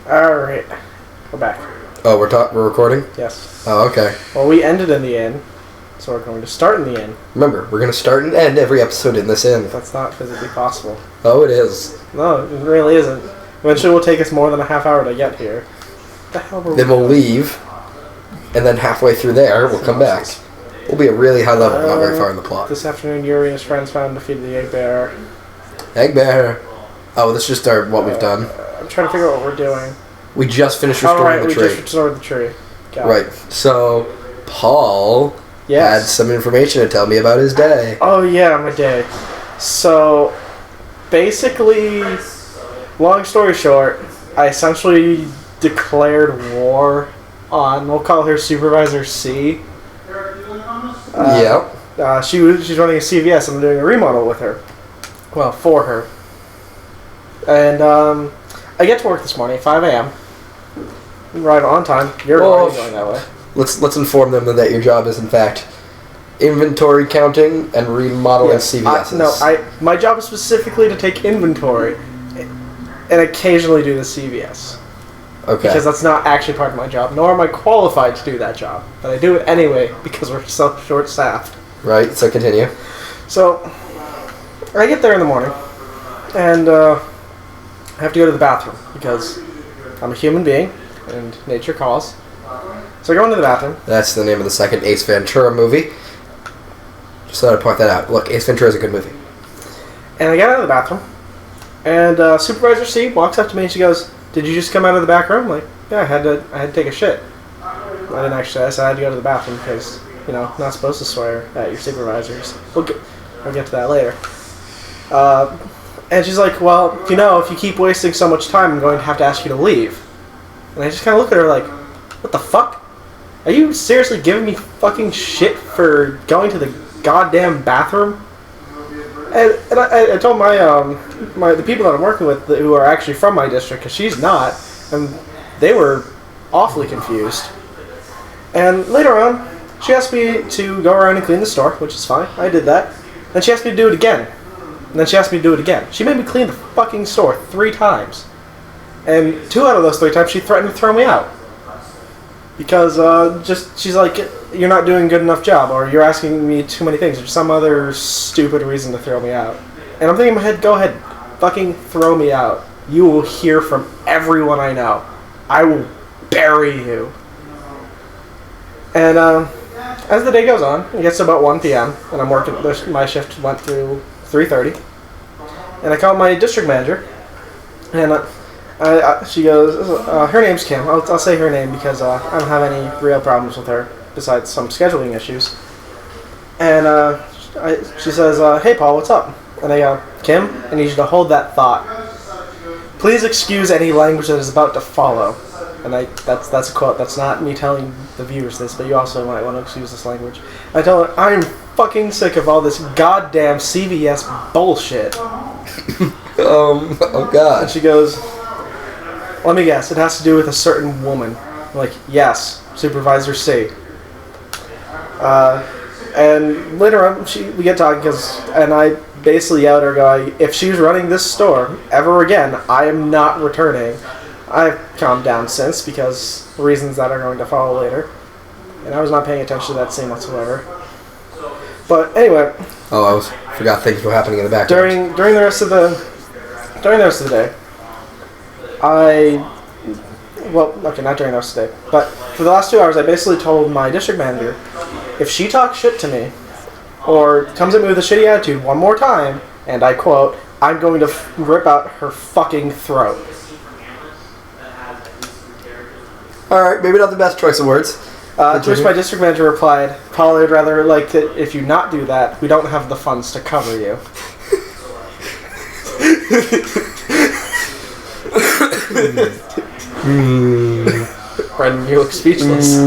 Alright. We're back. Oh, we're recording? Yes. Oh, okay. Well, we ended in the inn, so we're going to start in the inn. Remember, we're going to start and end every episode in this inn. That's not physically possible. Oh, it is. No, it really isn't. Eventually it will take us more than a half hour to get here. What the hell were we Then we'll leave, and then halfway through there, we'll come back. We'll be at really high level, not very far in the plot. This afternoon, Yuri and his friends found and defeated the egg bear. Egg bear. Oh, that's just what we've done. I'm trying to figure out what we're doing. We just finished restoring the tree. We just restored the tree. Right. So, Paul had some information to tell me about his day. Oh, yeah, my day. So, basically, long story short, I essentially declared war on, we'll call her Supervisor C. She's running a CVS and I'm doing a remodel with her. Well, for her. And I get to work this morning at 5 a.m. Right on time. You're already going that way. Let's inform them that your job is in fact inventory counting and remodeling CVSs. My job is specifically to take inventory and occasionally do the CVS. Okay. Because that's not actually part of my job, nor am I qualified to do that job. But I do it anyway because we're so short-staffed. Right, so continue. So, I get there in the morning, and I have to go to the bathroom because I'm a human being, and nature calls. So I go into the bathroom. That's the name of the second Ace Ventura movie. Just thought I'd point that out. Look, Ace Ventura is a good movie. And I get out of the bathroom, and Supervisor C walks up to me and she goes, "Did you just come out of the back room?" I'm like, yeah, I had to take a shit. I didn't actually. I said I had to go to the bathroom because, not supposed to swear at your supervisors. We'll get to that later. And she's like, well, if you keep wasting so much time, I'm going to have to ask you to leave. And I just kind of look at her like, what the fuck? Are you seriously giving me fucking shit for going to the goddamn bathroom? And I told the people that I'm working with who are actually from my district, because she's not, and they were awfully confused. And later on, she asked me to go around and clean the store, which is fine. I did that. Then she asked me to do it again. And then she asked me to do it again. She made me clean the fucking store 3 times. And 2 out of those 3 times, she threatened to throw me out. Because she's like, you're not doing a good enough job, or you're asking me too many things, or some other stupid reason to throw me out. And I'm thinking in my head, go ahead, fucking throw me out. You will hear from everyone I know. I will bury you. And as the day goes on, it gets to about 1 p.m., and I'm working, my shift went through 3:30. And I call my district manager, and she goes, her name's Kim. I'll say her name because I don't have any real problems with her besides some scheduling issues. And she says, hey Paul, what's up? And I go, Kim, I need you to hold that thought. Please excuse any language that is about to follow. And that's a quote. That's not me telling the viewers this, but you also might want to excuse this language. I tell her, I'm fucking sick of all this goddamn CVS bullshit. Oh god. And she goes, let me guess, it has to do with a certain woman. I'm like, yes, Supervisor C. And later on, we get talking, and I basically yelled at her going, if she's running this store ever again, I am not returning. I've calmed down since, because reasons that are going to follow later. And I was not paying attention to that scene whatsoever. But anyway. Oh, I forgot things were happening in the background. During the rest of the day, not during the rest of the day, but for the last 2 hours, I basically told my district manager, if she talks shit to me, or comes at me with a shitty attitude one more time, and I quote, I'm going to rip out her fucking throat. Alright, maybe not the best choice of words. To which my district manager replied, Paul, I'd rather like that if you not do that, we don't have the funds to cover you. Brendan, you look speechless.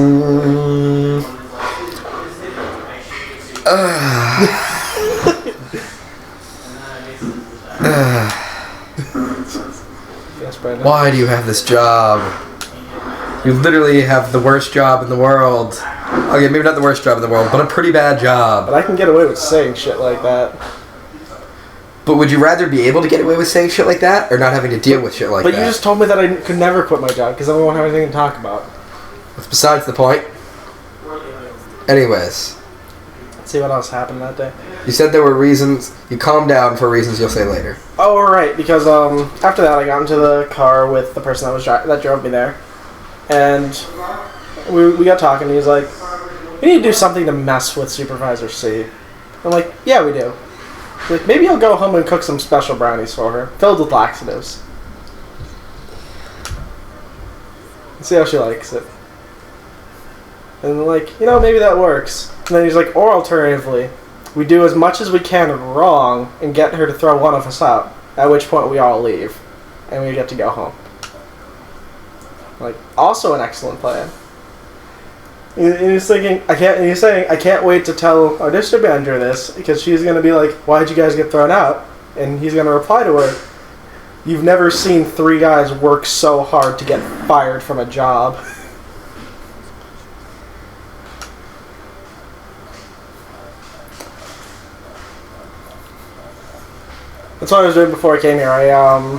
Yes, Brendan. Why do you have this job? You literally have the worst job in the world. Okay, maybe not the worst job in the world, but a pretty bad job. But I can get away with saying shit like that. But would you rather be able to get away with saying shit like that, or not having to deal with shit like that? But you just told me that I could never quit my job because I won't have anything to talk about. That's besides the point. Anyways. Let's see what else happened that day. You said there were reasons. You calmed down for reasons you'll say later. Oh, right. Because after that, I got into the car with the person that drove me there, and we got talking. And he's like, "We need to do something to mess with Supervisor C." I'm like, "Yeah, we do." He's like, "Maybe I'll go home and cook some special brownies for her, filled with laxatives. And see how she likes it." And I'm like, maybe that works. And then he's like, or alternatively, we do as much as we can wrong and get her to throw one of us out, at which point we all leave, and we get to go home. Like, also an excellent plan. And he's thinking, he's saying, I can't wait to tell our district manager this, because she's going to be like, why'd you guys get thrown out? And he's going to reply to her, you've never seen 3 guys work so hard to get fired from a job. That's what I was doing before I came here. I'm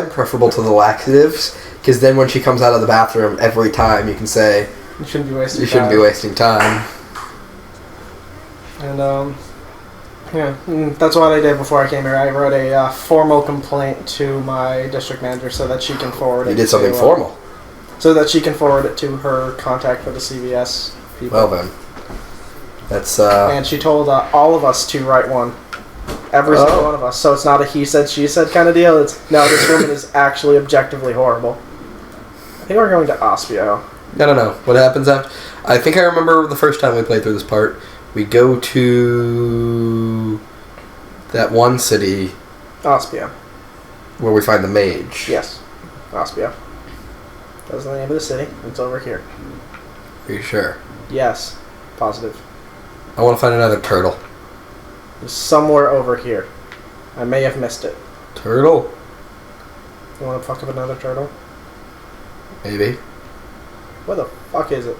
preferable to the laxatives, because then when she comes out of the bathroom, every time you can say, you shouldn't be wasting time. You shouldn't be wasting time. And, that's what I did before I came here. I wrote a formal complaint to my district manager so that she can forward it. You did something formal? So that she can forward it to her contact for the CVS people. Well then. That's, And she told all of us to write one. Every single one of us. So it's not a he said, she said kind of deal. It's, no, this woman is actually objectively horrible. I think we're going to Ospio. I don't know. What happens after... I think I remember the first time we played through this part. We go to that one city... Ospio. Where we find the mage. Yes. Ospio. That's the name of the city. It's over here. Are you sure? Yes. Positive. I want to find another turtle. It's somewhere over here. I may have missed it. Turtle? You want to fuck up another turtle? Maybe. Where the fuck is it?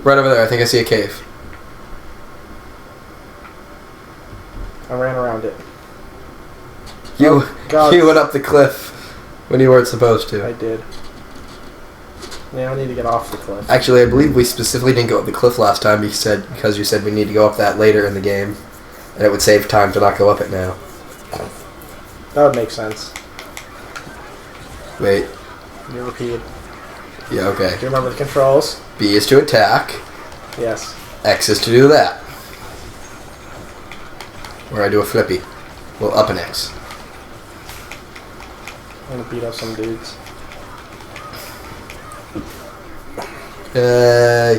Right over there. I think I see a cave. I ran around it. You went up the cliff when you weren't supposed to. I did. Yeah, I need to get off the cliff. Actually, I believe we specifically didn't go up the cliff last time because you said we need to go up that later in the game. And it would save time to not go up it now. That would make sense. Wait. You repeat. Yeah, okay. Do you remember the controls? B is to attack. Yes. X is to do that. Where I do a flippy. Well, up an X. I'm gonna beat up some dudes. Yeah.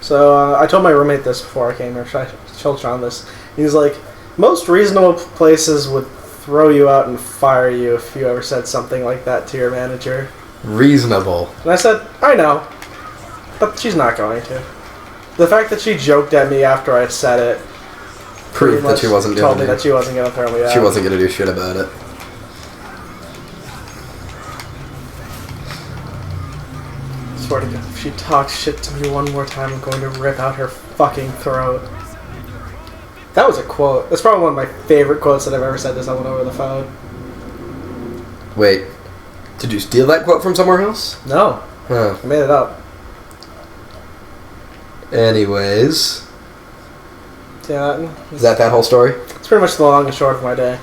So, I told my roommate this before I came here. I told Sean this. He's like, most reasonable places would throw you out and fire you if you ever said something like that to your manager. Reasonable. And I said, I know. But she's not going to. The fact that she joked at me after I said it proved that she wasn't told me that she wasn't going to throw me out. She wasn't going to do shit about it. I swear to God, if she talks shit to me one more time, I'm going to rip out her fucking throat. That was a quote. That's probably one of my favorite quotes that I've ever said to someone over the phone. Wait. Did you steal that quote from somewhere else? No. Huh. I made it up. Anyways. Yeah. Is that whole story? It's pretty much the long and short of my day.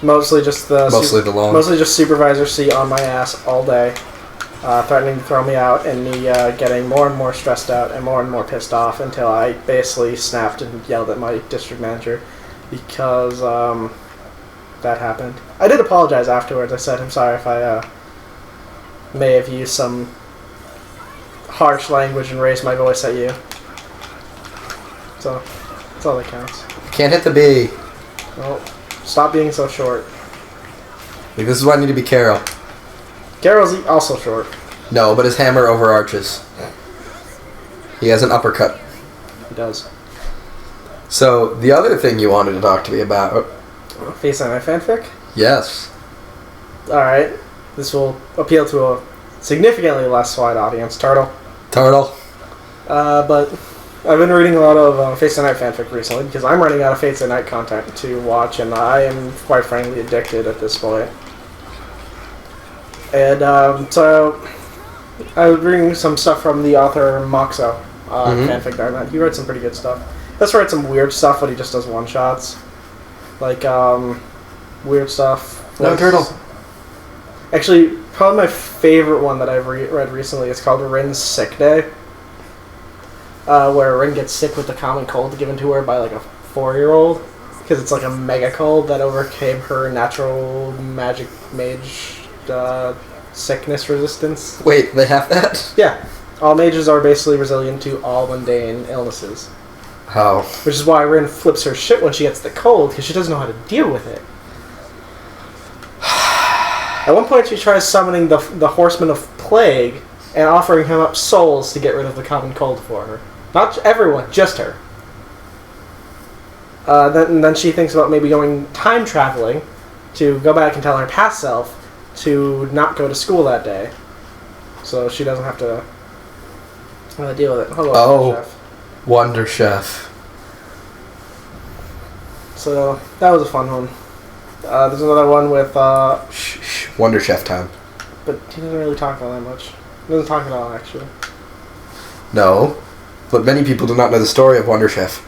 Mostly just Mostly just Supervisor C on my ass all day. Threatening to throw me out, and me getting more and more stressed out and more pissed off until I basically snapped and yelled at my district manager because that happened. I did apologize afterwards. I said, I'm sorry if I may have used some harsh language and raised my voice at you. So, that's all that counts. Can't hit the B. Well, stop being so short. Like, this is why I need to be Karol. Karol's also short. No, but his hammer overarches. He has an uppercut. He does. So, the other thing you wanted to talk to me about... Face anime fanfic? Yes. Alright. This will appeal to a significantly less wide audience. Turtle. Turtle. But I've been reading a lot of Fates of Night fanfic recently because I'm running out of Fates of Night content to watch, and I am quite frankly addicted at this point. And so I was reading some stuff from the author Moxo, fanfic Darkman. He wrote some pretty good stuff. He does write some weird stuff, but he just does one shots, like weird stuff. No turtle. Actually, probably my favorite one that I've read recently is called Rin's Sick Day. Where Rin gets sick with the common cold given to her by like a 4-year-old, because it's like a mega cold that overcame her natural magic mage sickness resistance. Wait, they have that? Yeah. All mages are basically resilient to all mundane illnesses. How? Which is why Rin flips her shit when she gets the cold, because she doesn't know how to deal with it. At one point she tries summoning the Horseman of Plague and offering him up souls to get rid of the common cold for her. Not everyone, just her. Then she thinks about maybe going time traveling to go back and tell her past self to not go to school that day, so she doesn't have to deal with it. Hello, Chef. Wonder Chef. So that was a fun one. There's another one with Wonder Chef time. but he doesn't really talk all that much. He doesn't talk at all, actually. No, but many people do not know the story of Wonder Chef.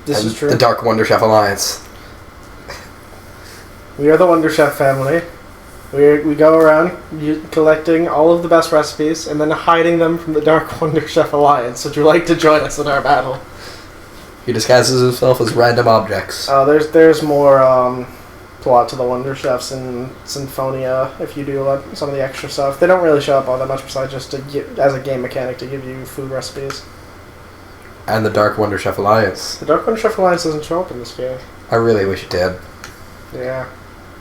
This is true. The Dark Wonder Chef Alliance. We are the Wonder Chef family. We go around collecting all of the best recipes and then hiding them from the Dark Wonder Chef Alliance. Would you like to join us in our battle? He disguises himself as random objects. There's more plot to the Wonder Chefs in Symphonia if you do some of the extra stuff. They don't really show up all that much besides just as a game mechanic to give you food recipes. And the Dark Wonder Chef Alliance. The Dark Wonder Chef Alliance doesn't show up in this game. I really wish it did. Yeah.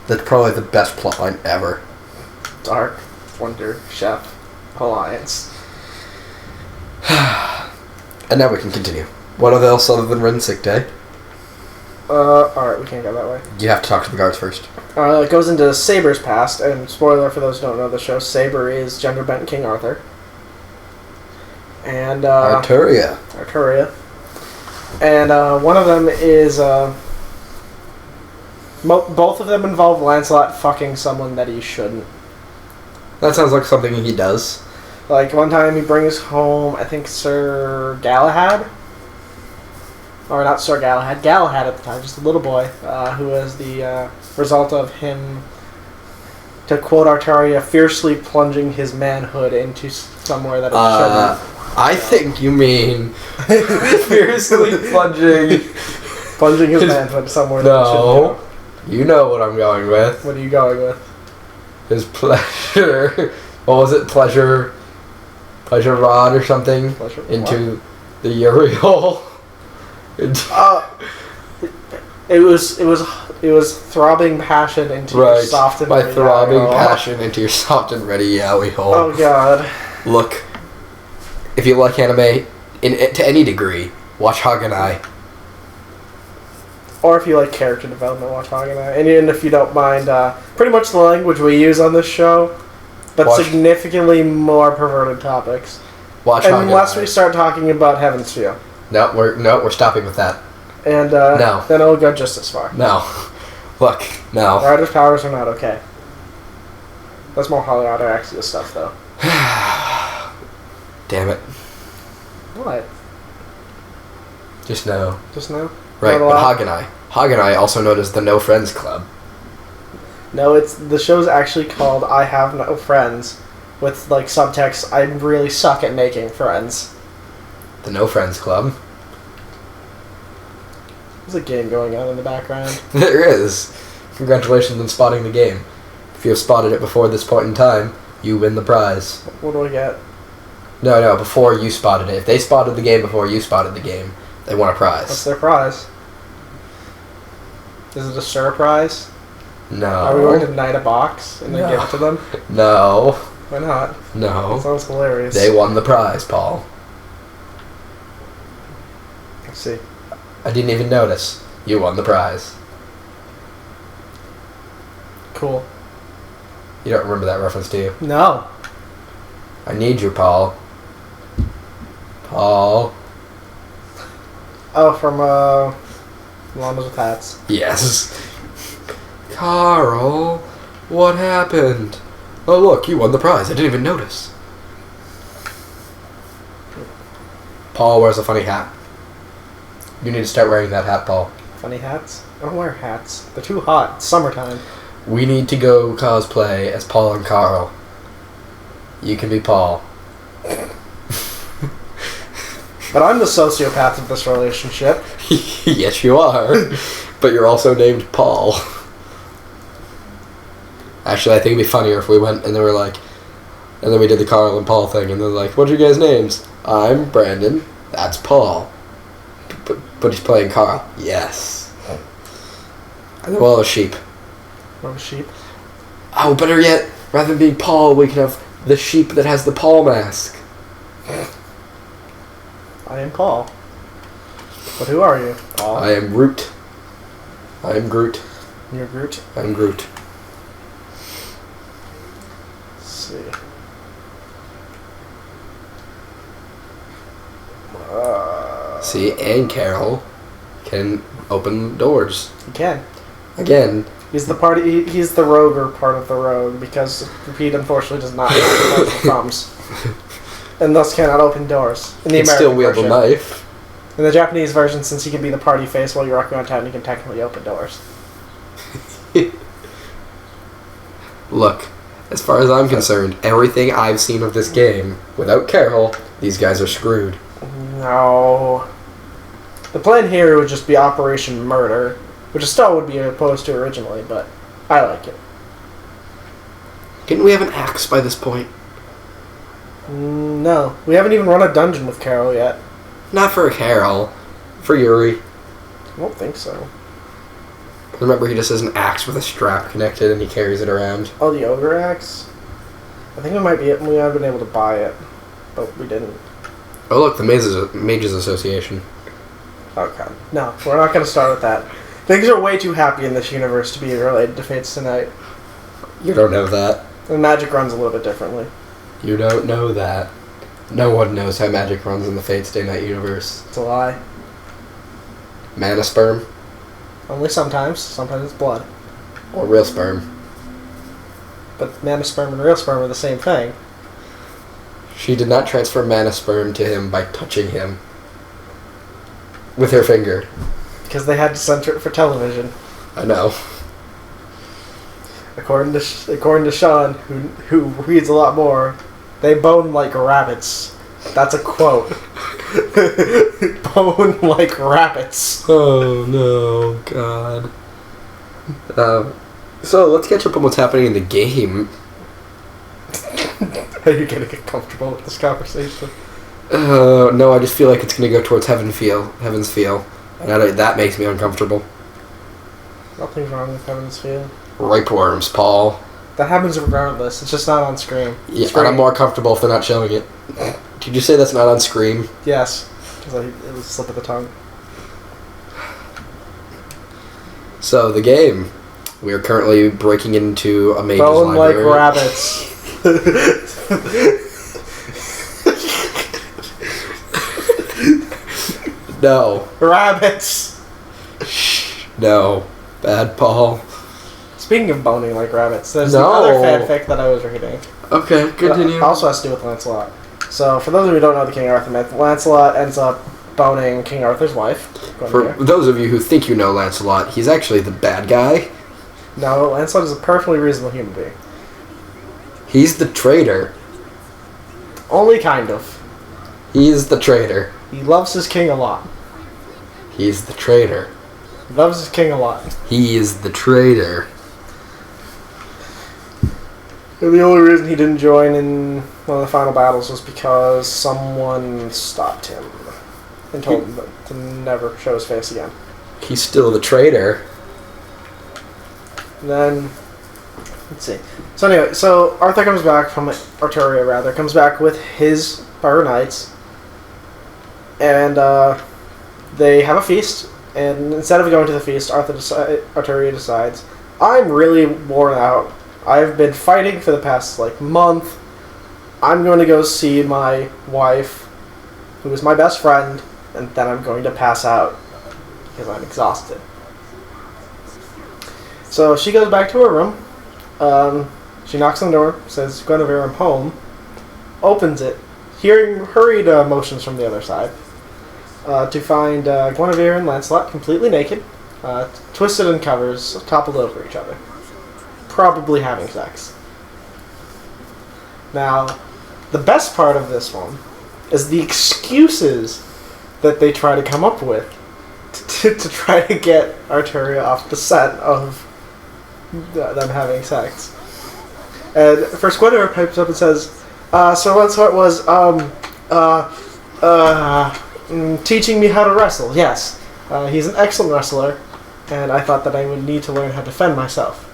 That's probably the best plotline ever. Dark Wonder Chef Alliance. And now we can continue. What else other than Rin's Sick Day? Alright, we can't go that way. You have to talk to the guards first. It goes into Saber's past, and spoiler for those who don't know the show, Saber is gender-bent King Arthur. And, Arturia. And, one of them is, both of them involve Lancelot fucking someone that he shouldn't. That sounds like something he does. Like, one time he brings home, I think, Sir Galahad? Or not Sir Galahad, Galahad at the time, just a little boy, who was the result of him, to quote Arturia, fiercely plunging his manhood into somewhere that it shouldn't. I think you mean fiercely plunging his manhood somewhere that it shouldn't go. You know what I'm going with. What are you going with? His pleasure. What was it? Pleasure rod or something? Into the Uriel. It was throbbing passion into your soft and ready throbbing passion into your soft and ready yaoi hole. Oh god. Look, if you like anime to any degree, watch Haganai. Or if you like character development, watch Haganai. And even if you don't mind, pretty much the language we use on this show, but significantly more perverted topics. Watch Haganai. Unless we start talking about Heaven's Feel. No, we're stopping with that. And no. Then it'll go just as far. No. Look, no. Rider's powers are not okay. That's more Hollow Rider Axios stuff, though. Damn it. What? Just no. Just no? Right, but Haganai. Haganai, also known as the No Friends Club. No, the show's actually called I Have No Friends, with, like, subtext, I really suck at making friends. The No Friends Club. There's a game going on in the background. There is. Congratulations on spotting the game. If you have spotted it before this point in time, you win the prize. What do I get? No, before you spotted it. If they spotted the game before you spotted the game, they won a prize. What's their prize? Is it a surprise? No. Are we going to knight a box and then give it to them? No. Why not? No. That sounds hilarious. They won the prize, Paul. Let's see. I didn't even notice. You won the prize. Cool. You don't remember that reference, do you? No. I need you, Paul. Paul. Oh, from Llamas with Hats. Yes. Karol, what happened? Oh look, you won the prize. I didn't even notice. Paul wears a funny hat. You need to start wearing that hat, Paul. Funny hats? I don't wear hats. They're too hot. It's summertime. We need to go cosplay as Paul and Karol. You can be Paul. But I'm the sociopath of this relationship. Yes, you are. But you're also named Paul. Actually, I think it'd be funnier if we went and they were like, and then we did the Karol and Paul thing, and they're like, "What are your guys' names?" I'm Brandon. That's Paul. But he's playing Karol. Yes. And then we'll have a sheep. We'll have a sheep? Oh, better yet, rather than being Paul, we can have the sheep that has the Paul mask. I am Paul. But who are you, Paul? I am Groot. I am Groot. You're Groot? I'm Groot. Let's see. See, and Karol can open doors. He can. Again. He's the party. He's the rogue part of the rogue because Repede unfortunately does not have thumbs, and thus cannot open doors. In the He can American still wield version. a knife. In the Japanese version, since he can be the party face while you're walking around town, he can technically open doors. Look, as far as I'm concerned, everything I've seen of this game, without Karol, these guys are screwed. No. The plan here would just be Operation Murder, which Estelle would be opposed to originally, but I like it. Didn't we have an axe by this point? No. We haven't even run a dungeon with Karol yet. Not for Karol. For Yuri. I don't think so. Remember, he just has an axe with a strap connected and he carries it around. Oh, the Ogre Axe? I think we might be. We have been able to buy it, but we didn't. Oh look, the Mages Association. Oh god. No, we're not going to start with that. Things are way too happy in this universe to be related to Fates Tonight. You don't know that. And magic runs a little bit differently. You don't know that. No one knows how magic runs in the Fates Day Night universe. It's a lie. Mana sperm? Only sometimes. Sometimes it's blood. Or real sperm? But mana sperm and real sperm are the same thing. She did not transfer mana sperm to him by touching him. With her finger. Because they had to censor it for television. I know. According to Sean, who reads a lot more, they bone like rabbits. That's a quote. Bone like rabbits. Oh no, God. So let's catch up on what's happening in the game. Are you gonna get comfortable with this conversation? No, I just feel like it's gonna go towards Heaven's Feel, and that makes me uncomfortable. Nothing's wrong with Heaven's Feel. Ripe worms, Paul. That happens regardless. It's just not on screen. Yeah, and I'm more comfortable if they're not showing it. Did you say that's not on screen? Yes, because it was a slip of the tongue. So the game, we are currently breaking into a mage's Bone like library. rabbits. No. Rabbits. No. Bad Paul. Speaking of boning like rabbits, there's No. another fanfic that I was reading. Okay, continue. It also has to do with Lancelot. So, for those of you who don't know the King Arthur myth, Lancelot ends up boning King Arthur's wife. For those of you who think you know Lancelot, he's actually the bad guy. No, Lancelot is a perfectly reasonable human being. He's the traitor. Only kind of. He's the traitor. He loves his king a lot. He's the traitor. He loves his king a lot. He is the traitor. And the only reason he didn't join in one of the final battles was because someone stopped him and told him to never show his face again. He's still the traitor. And then, let's see. So anyway, so Arthur comes back from Arturia, rather, comes back with his Fire Knights, and they have a feast. And instead of going to the feast, Arturia decides, I'm really worn out. I've been fighting for the past, month. I'm going to go see my wife, who is my best friend, and then I'm going to pass out because I'm exhausted. So she goes back to her room. She knocks on the door, says, Guinevere, I'm home. Opens it, hearing hurried motions from the other side, to find Guinevere and Lancelot completely naked, twisted in covers, toppled over each other. Probably having sex. Now, the best part of this one is the excuses that they try to come up with to try to get Arturia off the set of them having sex. And first Guinevere pipes up and says, Sir Lancelot was teaching me how to wrestle, yes. He's an excellent wrestler, and I thought that I would need to learn how to defend myself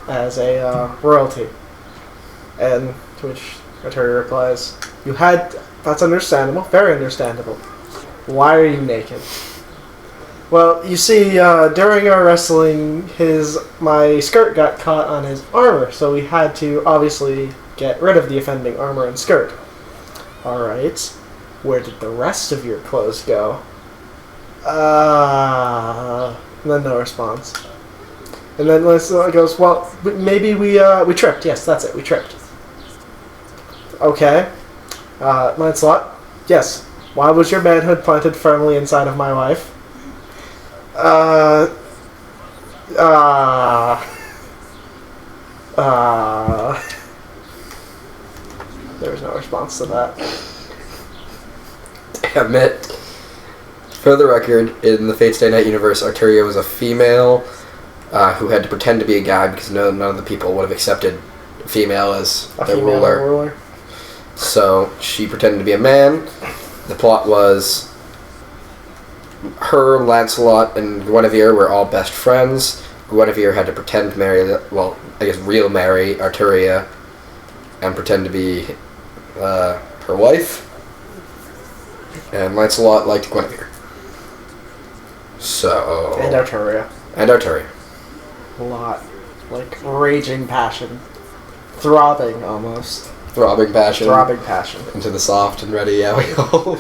as a royalty. And to which Arturia replies, that's understandable, very understandable. Why are you naked? Well, you see, during our wrestling, my skirt got caught on his armor, so we had to obviously get rid of the offending armor and skirt. Alright, where did the rest of your clothes go? And then no response. And then Lancelot goes, well, maybe we tripped. Yes, that's it, we tripped. Okay. Lancelot, yes. Why was your manhood planted firmly inside of my wife? There was no response to that. Damn it. For the record, in the Fate Stay Night universe, Arturia was a female who had to pretend to be a guy because none of the people would have accepted a female as their ruler. So she pretended to be a man. The plot was her, Lancelot, and Guinevere were all best friends. Guinevere had to pretend to marry, real marry Arturia and pretend to be her wife. And Lancelot liked Guinevere. So... And Arturia. A lot. Like, raging passion. Throbbing, almost. Throbbing passion. Into the soft and ready yaoi hole.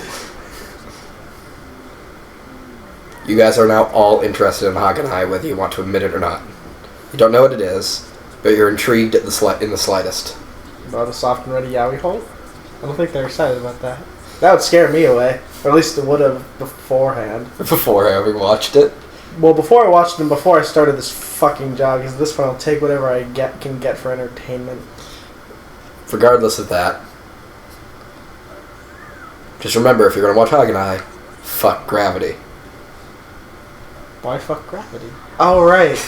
You guys are now all interested in Hagenai, whether you want to admit it or not. You don't know what it is, but you're intrigued in the slightest. About a soft and ready yaoi hole? I don't think they're excited about that. That would scare me away. Or at least it would have beforehand. Before having watched it? Well, before I watched it and before I started this fucking job, because at this point I'll take whatever I can get for entertainment. Regardless of that, just remember, if you're going to watch Hagenai, fuck gravity. Why fuck gravity? Oh, right.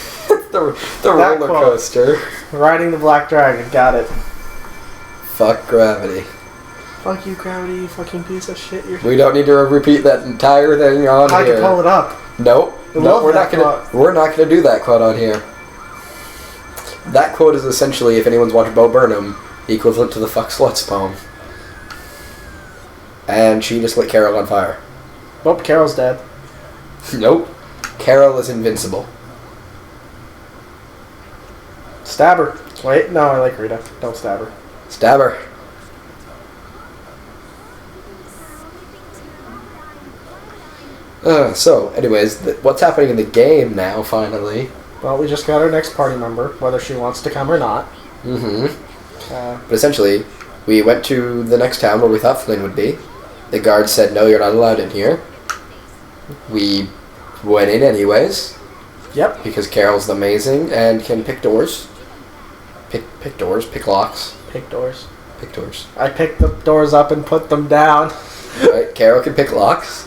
the roller coaster. Riding the Black Dragon, got it. Fuck gravity. Fuck you, gravity, you fucking piece of shit. We don't need to repeat that entire thing on here. I can pull it up. Nope. No, we're not gonna do that quote on here. That quote is essentially, if anyone's watched Bo Burnham, equivalent to the fuck sluts poem. And she just lit Karol on fire. Nope, Karol's dead. Nope. Karol is invincible. Stab her. Wait, no, I like Rita. Don't stab her. Stab her. So, anyways, what's happening in the game now, finally? Well, we just got our next party member, whether she wants to come or not. Mm-hmm. But essentially, we went to the next town where we thought Flynn would be. The guards said, no, you're not allowed in here. We went in anyways. Yep. Because Karol's amazing and can pick doors. Pick doors, pick locks. Pick doors. Pick doors. I picked the doors up and put them down. Right, Karol can pick locks.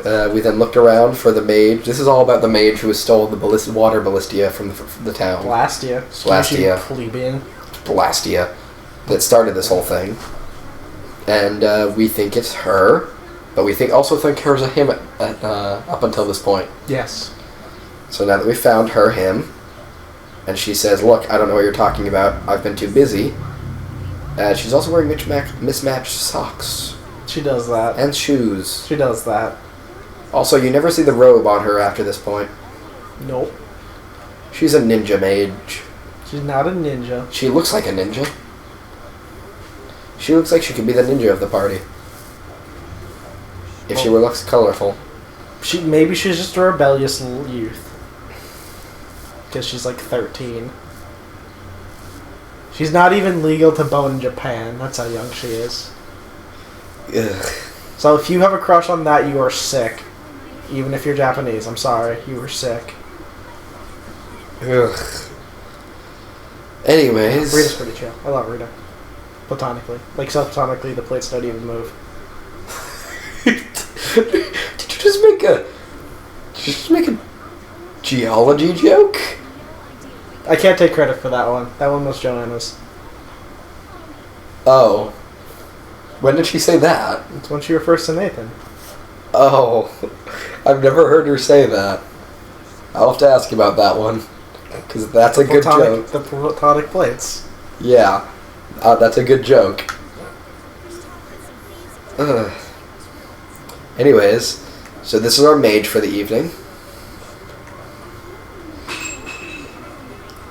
We then looked around for the mage. This is all about the mage who stole the water ballistia from the town. Blastia. Plebeian. Blastia. That started this whole thing. And we think it's her. But we also think her's a him up until this point. Yes. So now that we found him, and she says, look, I don't know what you're talking about. I've been too busy. She's also wearing mismatched socks. She does that. And shoes. She does that. Also, you never see the robe on her after this point. Nope. She's a ninja mage. She's not a ninja. She looks like a ninja. She looks like she could be the ninja of the party. If she were less colorful. Maybe she's just a rebellious little youth. Because she's like 13. She's not even legal to bone in Japan. That's how young she is. Ugh. So if you have a crush on that, you are sick. Even if you're Japanese. I'm sorry. You were sick. Ugh. Anyways. Rita's pretty chill. I love Rita. Platonically. Like, subplatonically, the plates don't even move. Did you just make a geology joke? I can't take credit for that one. That one was Joanna's. Oh. When did she say that? It's when she refers to Nathan. Oh. I've never heard her say that. I'll have to ask you about that one. Because that's a good joke. The platonic plates. Yeah. That's a good joke. Ugh. Anyways, so this is our mage for the evening.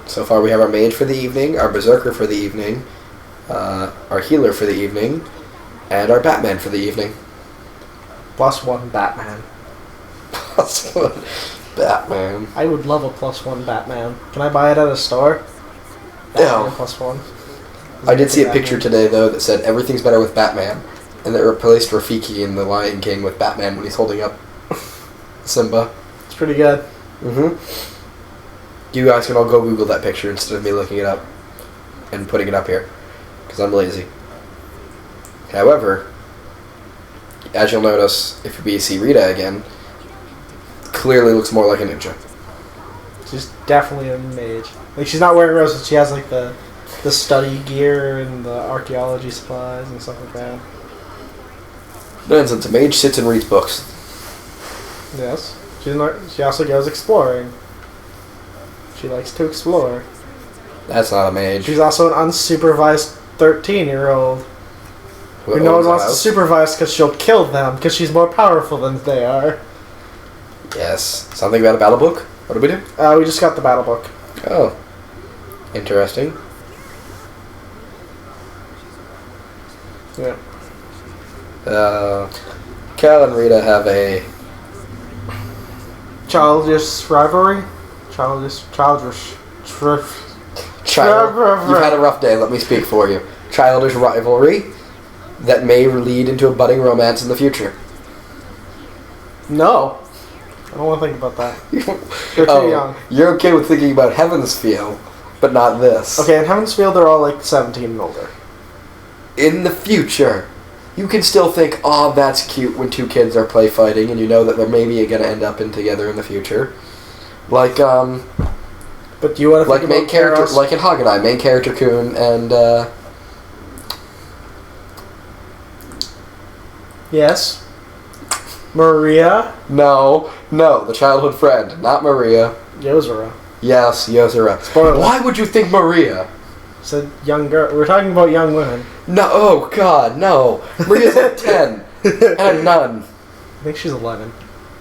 So far we have our mage for the evening, our berserker for the evening, our healer for the evening, and our Batman for the evening. +1 Batman. +1 Batman. I would love a +1 Batman. Can I buy it at a store? Batman No. +1. I did see a picture today, though, that said everything's better with Batman. And it replaced Rafiki in The Lion King with Batman when he's holding up Simba. It's pretty good. Mm-hmm. You guys can all go Google that picture instead of me looking it up and putting it up here. Because I'm lazy. However, as you'll notice, if we see Rita again, clearly looks more like a ninja. She's definitely a mage. Like, she's not wearing roses. She has, like, the study gear and the archaeology supplies and stuff like that. Nonsense. A mage sits and reads books. Yes. She also goes exploring. She likes to explore. That's not a mage. She's also an unsupervised 13-year-old. Who no one wants to supervise because she'll kill them because she's more powerful than they are. Yes. Something about a battle book? What did we do? We just got the battle book. Oh. Interesting. Yeah. Cal and Rita have a childish rivalry? Childish. You've had a rough day, let me speak for you. Childish rivalry that may lead into a budding romance in the future. No. I don't want to think about that. They're too young. You're okay with thinking about Heaven's Feel, but not this. Okay, in Heaven's Field, they're all like 17 and older. In the future, you can still think, oh, that's cute when two kids are play fighting, and you know that they're maybe going to end up together in the future. Like, But do you want to think main about character, Karos? like in Hagenai, main character Kun and, Yes. Maria? No, the childhood friend, not Maria. Yozora. Yes, Yozora. Spoiler. Why would you think Maria? Said young girl. We're talking about young women. No, oh God, no. Maria's like 10, and a nun. I think she's 11.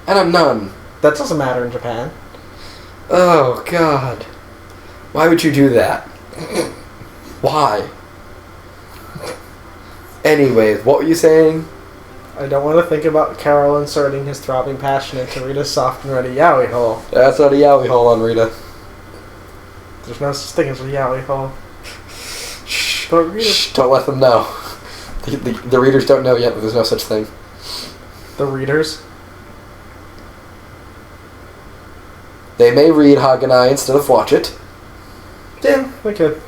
And a nun. That doesn't matter in Japan. Oh God. Why would you do that? Why? Anyways, what were you saying? I don't want to think about Karol inserting his throbbing passion into Rita's soft and ready yaoi hole. That's not a yaoi hole on Rita. There's no such thing as a yaoi hole. Shh. But Rita... Shh, don't let them know. The readers don't know yet that there's no such thing. The readers? They may read Hagenai instead of watch it. Yeah, we could.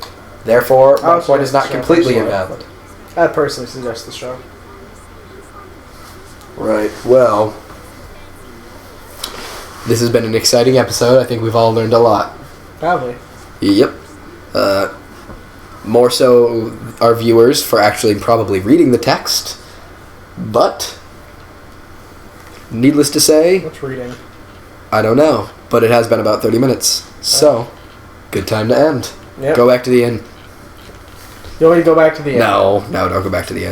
Therefore, my point is not completely invalid. I'd personally suggest the show. Right, well, this has been an exciting episode. I think we've all learned a lot. Probably. Yep. More so our viewers for actually probably reading the text. But, needless to say, What's reading? I don't know. But it has been about 30 minutes. So, good time to end. Yep. Go back to the end. You want me to go back to the end? No, don't go back to the end.